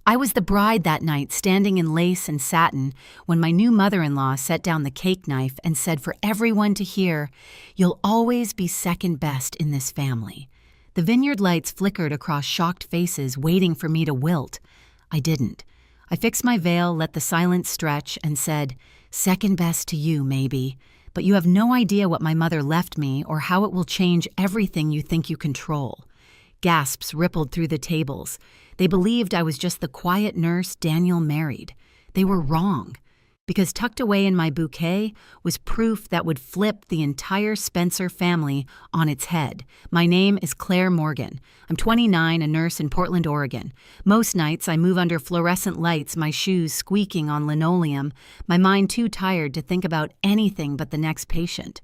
I was the bride that night, standing in lace and satin, when my new mother-in-law set down the cake knife and said for everyone to hear, "You'll always be second best in this family." The vineyard lights flickered across shocked faces, waiting for me to wilt. I didn't. I fixed my veil, let the silence stretch, and said, "Second best to you, maybe, but you have no idea what my mother left me or how it will change everything you think you control." Gasps rippled through the tables. They believed I was just the quiet nurse Daniel married. They were wrong, because tucked away in my bouquet was proof that would flip the entire Spencer family on its head. My name is Claire Morgan. I'm 29, a nurse in Portland, Oregon. Most nights I move under fluorescent lights, my shoes squeaking on linoleum, my mind too tired to think about anything but the next patient.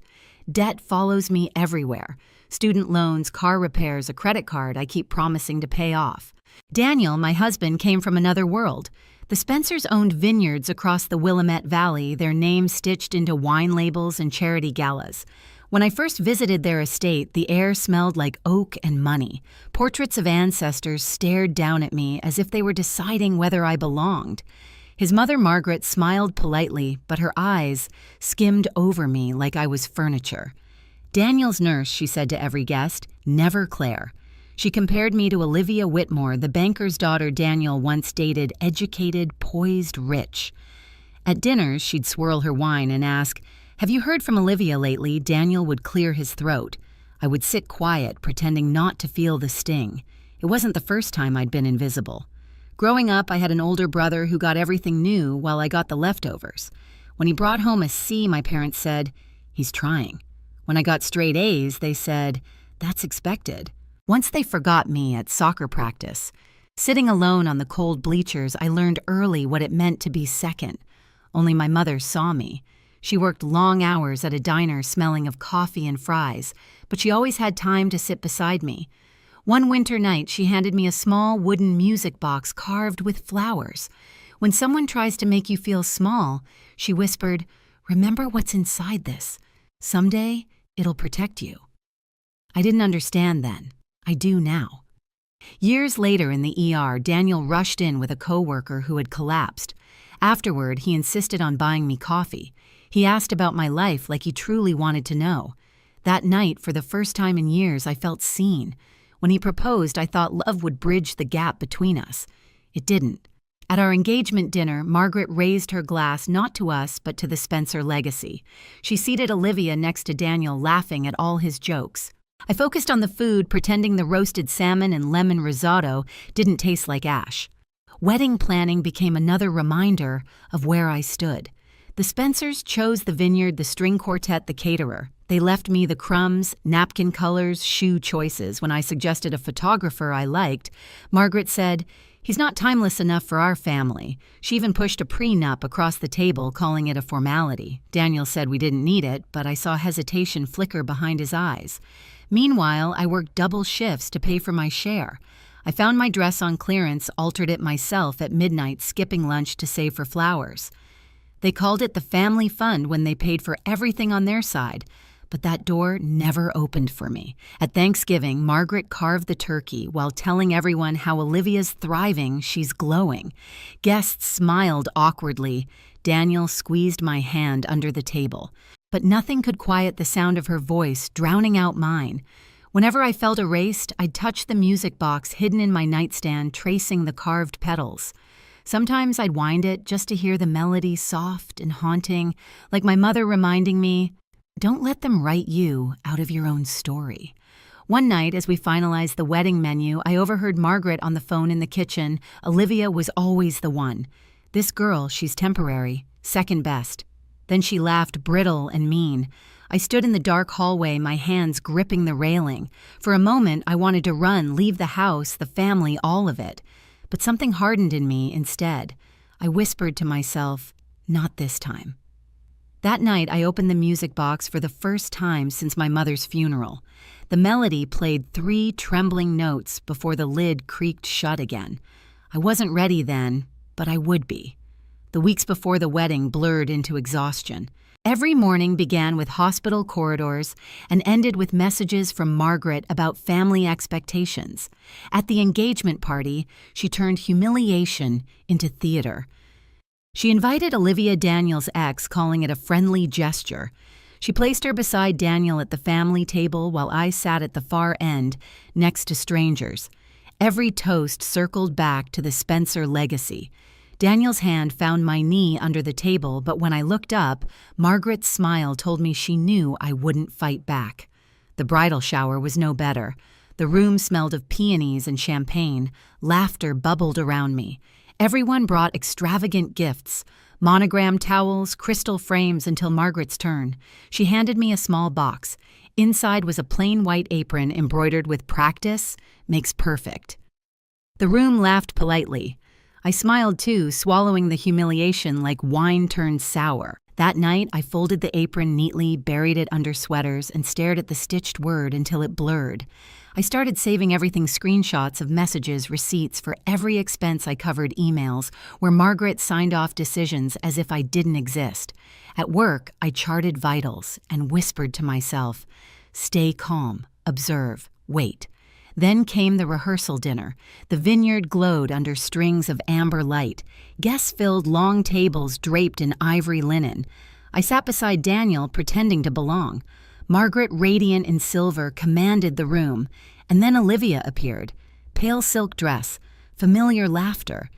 Debt follows me everywhere. Student loans, car repairs, a credit card I keep promising to pay off. Daniel, my husband, came from another world. The Spencers owned vineyards across the Willamette Valley, their names stitched into wine labels and charity galas. When I first visited their estate, the air smelled like oak and money. Portraits of ancestors stared down at me as if they were deciding whether I belonged. His mother, Margaret, smiled politely, but her eyes skimmed over me like I was furniture. "Daniel's nurse," she said to every guest, "never Claire." She compared me to Olivia Whitmore, the banker's daughter Daniel once dated, educated, poised, rich. At dinners, she'd swirl her wine and ask, "Have you heard from Olivia lately?" Daniel would clear his throat. I would sit quiet, pretending not to feel the sting. It wasn't the first time I'd been invisible. Growing up, I had an older brother who got everything new while I got the leftovers. When he brought home a C, my parents said, "He's trying." When I got straight A's, they said, "That's expected." Once they forgot me at soccer practice. Sitting alone on the cold bleachers, I learned early what it meant to be second. Only my mother saw me. She worked long hours at a diner smelling of coffee and fries, but she always had time to sit beside me. One winter night, she handed me a small wooden music box carved with flowers. When someone tries to make you feel small, she whispered, "Remember what's inside this. Someday, it'll protect you." I didn't understand then. I do now. Years later in the ER, Daniel rushed in with a coworker who had collapsed. Afterward, he insisted on buying me coffee. He asked about my life like he truly wanted to know. That night, for the first time in years, I felt seen. When he proposed, I thought love would bridge the gap between us. It didn't. At our engagement dinner, Margaret raised her glass not to us but to the Spencer legacy. She seated Olivia next to Daniel, laughing at all his jokes. I focused on the food, pretending the roasted salmon and lemon risotto didn't taste like ash. Wedding planning became another reminder of where I stood. The Spencers chose the vineyard, the string quartet, the caterer. They left me the crumbs, napkin colors, shoe choices. When I suggested a photographer I liked, Margaret said, "He's not timeless enough for our family." She even pushed a prenup across the table, calling it a formality. Daniel said we didn't need it, but I saw hesitation flicker behind his eyes. Meanwhile, I worked double shifts to pay for my share. I found my dress on clearance, altered it myself at midnight, skipping lunch to save for flowers. They called it the family fund when they paid for everything on their side, but that door never opened for me. At Thanksgiving, Margaret carved the turkey while telling everyone how Olivia's thriving, she's glowing. Guests smiled awkwardly. Daniel squeezed my hand under the table. But nothing could quiet the sound of her voice, drowning out mine. Whenever I felt erased, I'd touch the music box hidden in my nightstand, tracing the carved petals. Sometimes I'd wind it just to hear the melody soft and haunting, like my mother reminding me, "Don't let them write you out of your own story." One night, as we finalized the wedding menu, I overheard Margaret on the phone in the kitchen. Olivia was always the one. "This girl, she's temporary, second best." Then she laughed, brittle and mean. I stood in the dark hallway, my hands gripping the railing. For a moment, I wanted to run, leave the house, the family, all of it. But something hardened in me instead. I whispered to myself, "Not this time." That night, I opened the music box for the first time since my mother's funeral. The melody played 3 trembling notes before the lid creaked shut again. I wasn't ready then, but I would be. The weeks before the wedding blurred into exhaustion. Every morning began with hospital corridors and ended with messages from Margaret about family expectations. At the engagement party, she turned humiliation into theater. She invited Olivia Daniel's ex, calling it a friendly gesture. She placed her beside Daniel at the family table while I sat at the far end, next to strangers. Every toast circled back to the Spencer legacy. Daniel's hand found my knee under the table, but when I looked up, Margaret's smile told me she knew I wouldn't fight back. The bridal shower was no better. The room smelled of peonies and champagne. Laughter bubbled around me. Everyone brought extravagant gifts, monogram towels, crystal frames until Margaret's turn. She handed me a small box. Inside was a plain white apron embroidered with "Practice makes perfect." The room laughed politely. I smiled too, swallowing the humiliation like wine turned sour. That night, I folded the apron neatly, buried it under sweaters, and stared at the stitched word until it blurred. I started saving everything screenshots of messages, receipts for every expense I covered, emails, where Margaret signed off decisions as if I didn't exist. At work, I charted vitals and whispered to myself, "Stay calm, observe, wait." Then came the rehearsal dinner. The vineyard glowed under strings of amber light. Guests filled long tables draped in ivory linen. I sat beside Daniel, pretending to belong. Margaret, radiant in silver, commanded the room. And then Olivia appeared. Pale silk dress, familiar laughter.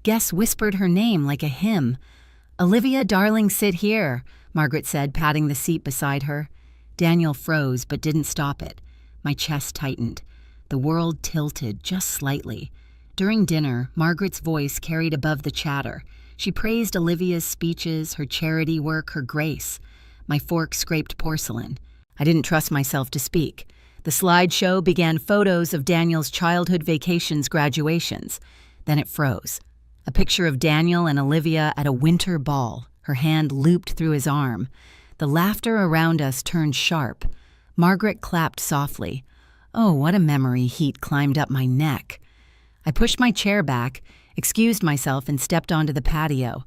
Guests whispered her name like a hymn. "Olivia, darling, sit here," Margaret said, patting the seat beside her. Daniel froze but didn't stop it. My chest tightened. The world tilted just slightly. During dinner, Margaret's voice carried above the chatter. She praised Olivia's speeches, her charity work, her grace. My fork scraped porcelain. I didn't trust myself to speak. The slideshow began photos of Daniel's childhood vacations, graduations. Then it froze. A picture of Daniel and Olivia at a winter ball, her hand looped through his arm. The laughter around us turned sharp. Margaret clapped softly. Oh, what a memory heat climbed up my neck. I pushed my chair back, excused myself, and stepped onto the patio.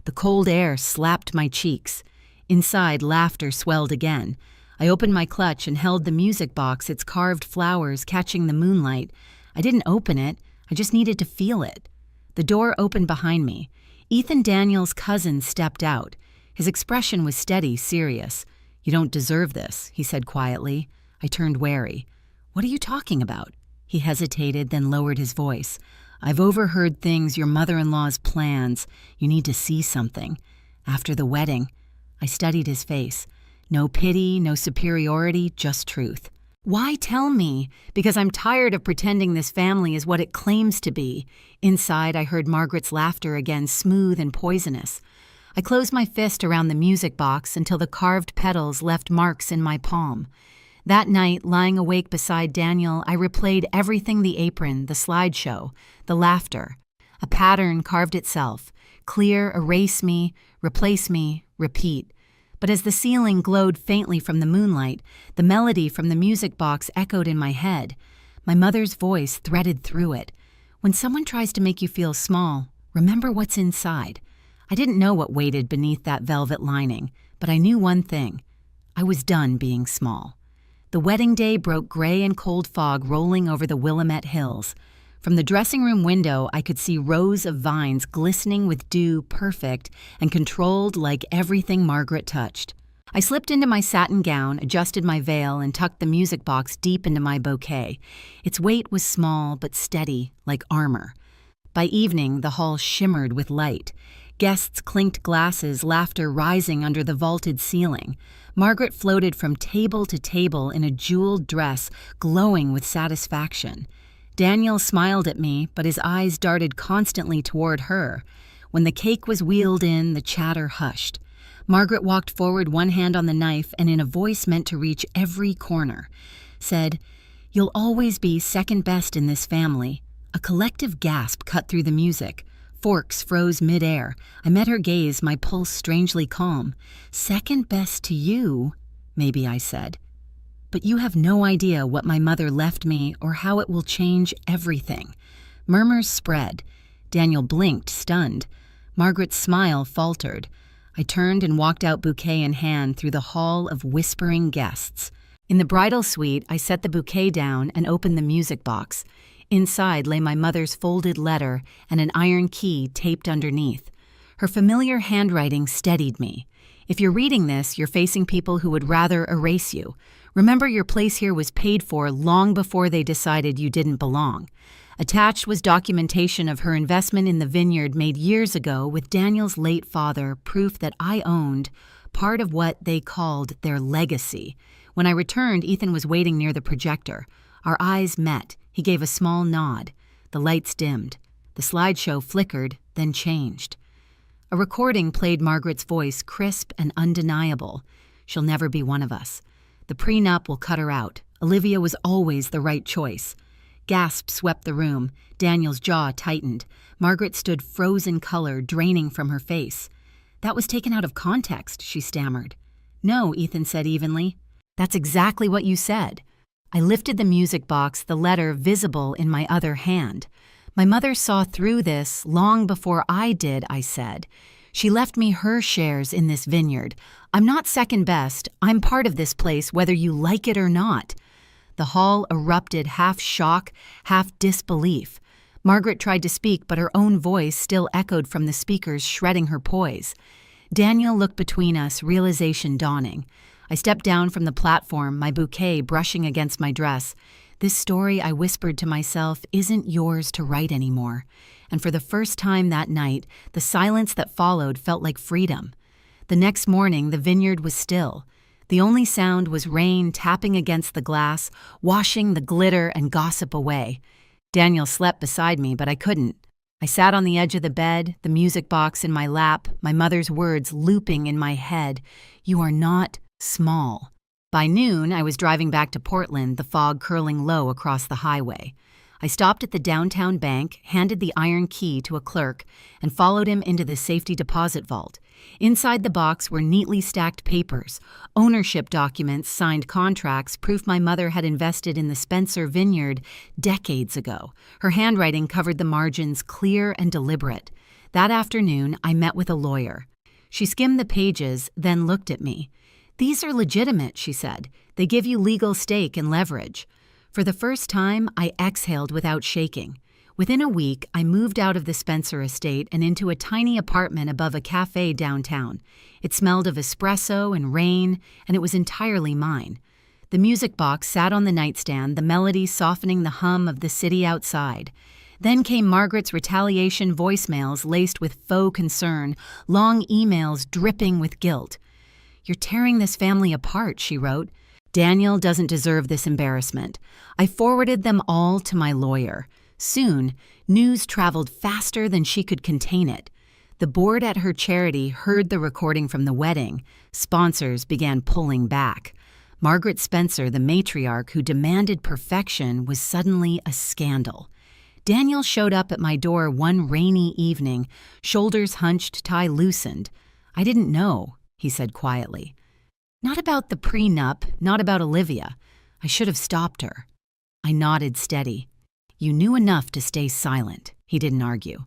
The cold air slapped my cheeks. Inside, laughter swelled again. I opened my clutch and held the music box, its carved flowers catching the moonlight. I didn't open it, I just needed to feel it. The door opened behind me. Ethan Daniel's cousin stepped out. His expression was steady, serious. "You don't deserve this," he said quietly. I turned wary. "What are you talking about?" He hesitated, then lowered his voice. "I've overheard things, your mother-in-law's plans. You need to see something. After the wedding." I studied his face. No pity, no superiority, just truth. "Why tell me?" "Because I'm tired of pretending this family is what it claims to be." Inside, I heard Margaret's laughter again, smooth and poisonous. I closed my fist around the music box until the carved petals left marks in my palm. That night, lying awake beside Daniel, I replayed everything: the apron, the slideshow, the laughter. A pattern carved itself. Clear, erase me, replace me, repeat. But as the ceiling glowed faintly from the moonlight, the melody from the music box echoed in my head. My mother's voice threaded through it. "When someone tries to make you feel small, remember what's inside." I didn't know what waited beneath that velvet lining, but I knew one thing. I was done being small. The wedding day broke gray and cold fog rolling over the Willamette Hills. From the dressing room window, I could see rows of vines glistening with dew, perfect and controlled like everything Margaret touched. I slipped into my satin gown, adjusted my veil, and tucked the music box deep into my bouquet. Its weight was small but steady, like armor. By evening, the hall shimmered with light. Guests clinked glasses, laughter rising under the vaulted ceiling. Margaret floated from table to table in a jeweled dress, glowing with satisfaction. Daniel smiled at me, but his eyes darted constantly toward her. When the cake was wheeled in, the chatter hushed. Margaret walked forward, one hand on the knife, and in a voice meant to reach every corner, said, "You'll always be second best in this family." A collective gasp cut through the music. Forks froze midair. I met her gaze, my pulse strangely calm. "Second best to you," maybe I said. "But you have no idea what my mother left me or how it will change everything." Murmurs spread. Daniel blinked, stunned. Margaret's smile faltered. I turned and walked out bouquet in hand through the hall of whispering guests. In the bridal suite, I set the bouquet down and opened the music box. Inside lay my mother's folded letter and an iron key taped underneath. Her familiar handwriting steadied me. If you're reading this, you're facing people who would rather erase you. Remember, your place here was paid for long before they decided you didn't belong. Attached was documentation of her investment in the vineyard made years ago with Daniel's late father, proof that I owned part of what they called their legacy. When I returned, Ethan was waiting near the projector. Our eyes met. He gave a small nod. The lights dimmed. The slideshow flickered, then changed. A recording played Margaret's voice, crisp and undeniable. She'll never be one of us. The prenup will cut her out. Olivia was always the right choice. Gasps swept the room. Daniel's jaw tightened. Margaret stood frozen color draining from her face. That was taken out of context, she stammered. No, Ethan said evenly. That's exactly what you said. I lifted the music box, the letter visible in my other hand. My mother saw through this long before I did, I said. She left me her shares in this vineyard. I'm not second best. I'm part of this place, whether you like it or not. The hall erupted, half shock, half disbelief. Margaret tried to speak, but her own voice still echoed from the speakers, shredding her poise. Daniel looked between us, realization dawning. I stepped down from the platform, my bouquet brushing against my dress. This story, I whispered to myself, isn't yours to write anymore. And for the first time that night, the silence that followed felt like freedom. The next morning, the vineyard was still. The only sound was rain tapping against the glass, washing the glitter and gossip away. Daniel slept beside me, but I couldn't. I sat on the edge of the bed, the music box in my lap, my mother's words looping in my head. You are not small. By noon, I was driving back to Portland, the fog curling low across the highway. I stopped at the downtown bank, handed the iron key to a clerk, and followed him into the safety deposit vault. Inside the box were neatly stacked papers, ownership documents, signed contracts, proof my mother had invested in the Spencer Vineyard decades ago. Her handwriting covered the margins, clear and deliberate. That afternoon, I met with a lawyer. She skimmed the pages, then looked at me. These are legitimate, she said. They give you legal stake and leverage. For the first time, I exhaled without shaking. Within a week, I moved out of the Spencer estate and into a tiny apartment above a cafe downtown. It smelled of espresso and rain, and it was entirely mine. The music box sat on the nightstand, the melody softening the hum of the city outside. Then came Margaret's retaliation voicemails laced with faux concern, long emails dripping with guilt. You're tearing this family apart, she wrote. Daniel doesn't deserve this embarrassment. I forwarded them all to my lawyer. Soon, news traveled faster than she could contain it. The board at her charity heard the recording from the wedding. Sponsors began pulling back. Margaret Spencer, the matriarch who demanded perfection, was suddenly a scandal. Daniel showed up at my door one rainy evening, shoulders hunched, tie loosened. I didn't know, he said quietly. Not about the prenup, not about Olivia. I should have stopped her. I nodded steady. You knew enough to stay silent, he didn't argue.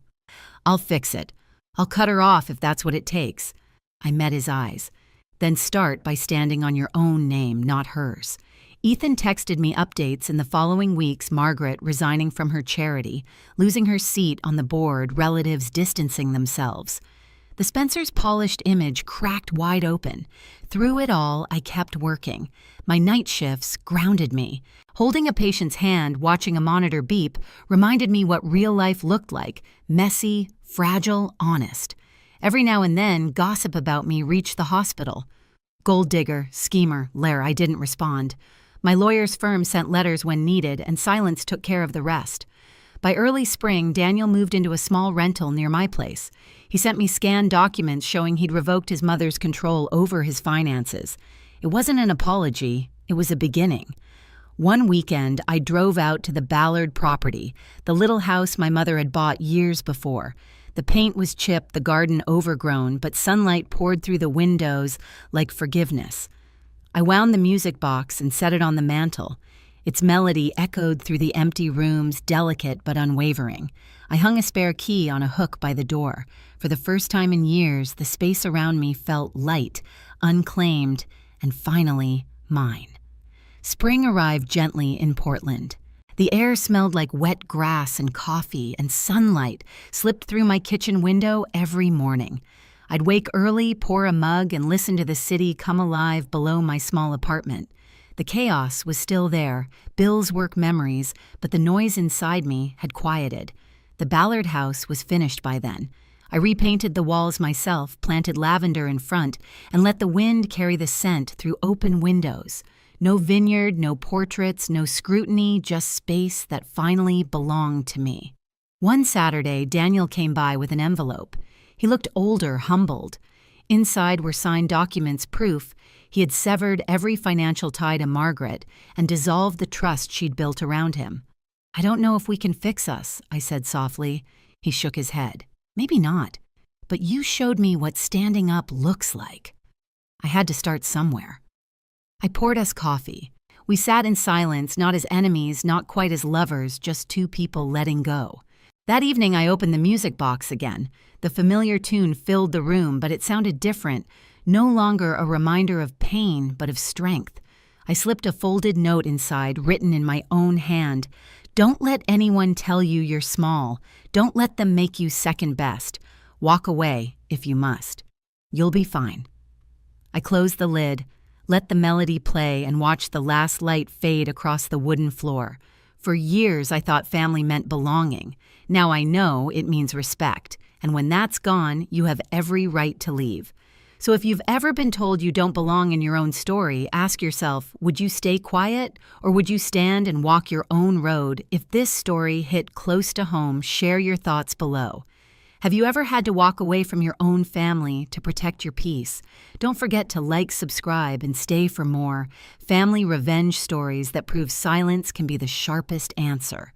I'll fix it. I'll cut her off if that's what it takes. I met his eyes. Then start by standing on your own name, not hers. Ethan texted me updates in the following weeks, Margaret resigning from her charity, losing her seat on the board, relatives distancing themselves. The Spencer's polished image cracked wide open. Through it all, I kept working. My night shifts grounded me. Holding a patient's hand, watching a monitor beep, reminded me what real life looked like. Messy, fragile, honest. Every now and then, gossip about me reached the hospital. Gold digger, schemer, lair, I didn't respond. My lawyer's firm sent letters when needed, and silence took care of the rest. By early spring, Daniel moved into a small rental near my place. He sent me scanned documents showing he'd revoked his mother's control over his finances. It wasn't an apology, it was a beginning. One weekend, I drove out to the Ballard property, the little house my mother had bought years before. The paint was chipped, the garden overgrown, but sunlight poured through the windows like forgiveness. I wound the music box and set it on the mantel. Its melody echoed through the empty rooms, delicate but unwavering. I hung a spare key on a hook by the door. For the first time in years, the space around me felt light, unclaimed, and finally mine. Spring arrived gently in Portland. The air smelled like wet grass and coffee, and sunlight slipped through my kitchen window every morning. I'd wake early, pour a mug, and listen to the city come alive below my small apartment. The chaos was still there, Bill's work memories, but the noise inside me had quieted. The Ballard house was finished by then. I repainted the walls myself, planted lavender in front, and let the wind carry the scent through open windows. No vineyard, no portraits, no scrutiny, just space that finally belonged to me. One Saturday, Daniel came by with an envelope. He looked older, humbled. Inside were signed documents, proof he had severed every financial tie to Margaret and dissolved the trust she'd built around him. "I don't know if we can fix us," I said softly. He shook his head. "Maybe not, but you showed me what standing up looks like." I had to start somewhere. I poured us coffee. We sat in silence, not as enemies, not quite as lovers, just two people letting go. That evening I opened the music box again. The familiar tune filled the room, but it sounded different, no longer a reminder of pain, but of strength. I slipped a folded note inside, written in my own hand. "Don't let anyone tell you you're small. Don't let them make you second best. Walk away if you must. You'll be fine." I closed the lid, let the melody play, and watched the last light fade across the wooden floor. For years I thought family meant belonging. Now I know it means respect, and when that's gone, you have every right to leave. So if you've ever been told you don't belong in your own story, ask yourself, would you stay quiet, or would you stand and walk your own road? If this story hit close to home, share your thoughts below. Have you ever had to walk away from your own family to protect your peace? Don't forget to like, subscribe, and stay for more family revenge stories that prove silence can be the sharpest answer.